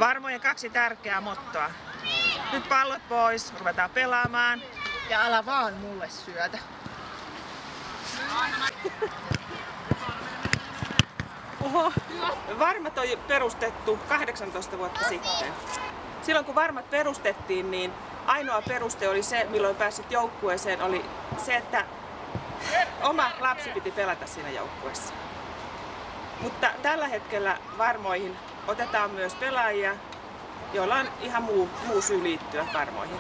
Varmojen 2 tärkeää mottoa. Nyt pallot pois, ruvetaan pelaamaan. Ja älä vaan mulle syötä. Oho. Varmat on perustettu 18 vuotta sitten. Silloin kun Varmat perustettiin, niin ainoa peruste oli se, milloin pääsit joukkueeseen, oli se, että oma lapsi piti pelata siinä joukkueessa. Mutta tällä hetkellä Varmoihin otetaan myös pelaajia, joilla on ihan muu syy liittyä Varmoihin.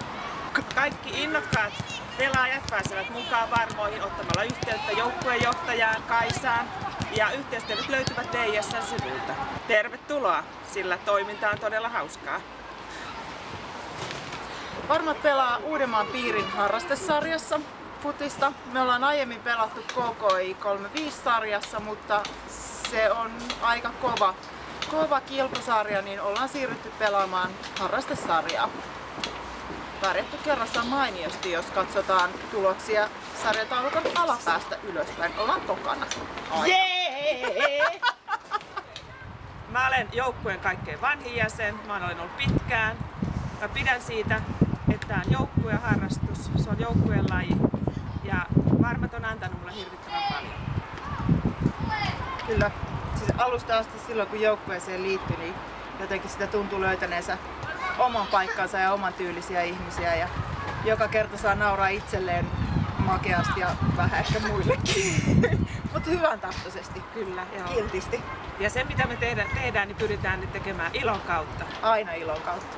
Kaikki innokkaat pelaajat pääsevät mukaan Varmoihin ottamalla yhteyttä joukkuejohtajaan Kaisaan, ja yhteystiedot löytyvät DS:n sivulta. Tervetuloa, sillä toiminta on todella hauskaa. Varmat pelaa Uudenmaan piirin harrastesarjassa futista. Me ollaan aiemmin pelattu KKI 35-sarjassa, mutta se on aika kova kilpasarja, niin ollaan siirrytty pelaamaan harrastesarjaa. Pärjätty kerrassaan mainiosti, jos katsotaan tuloksia sarjataulukon alapäästä ylöspäin. Ollaan tokana. Jee! Mä olen joukkueen kaikkein vanhin jäsen. Mä olen ollut pitkään. Mä pidän siitä, että tämä on joukkueharrastus. Se on joukkueen laji. Ja Varmat on antanut mulle hirvittävän paljon. Kyllä. Siis alusta asti silloin kun joukkueeseen liittyi, niin jotenkin sitä tuntuu löytäneensä oman paikkansa ja oman tyylisiä ihmisiä. Ja joka kerta saa nauraa itselleen makeasti ja vähän ehkä muillekin. Mutta hyvän tahtoisesti. Kyllä, joo. Kiltisti. Ja se mitä me tehdään, niin pyritään nyt tekemään ilon kautta. Aina ilon kautta.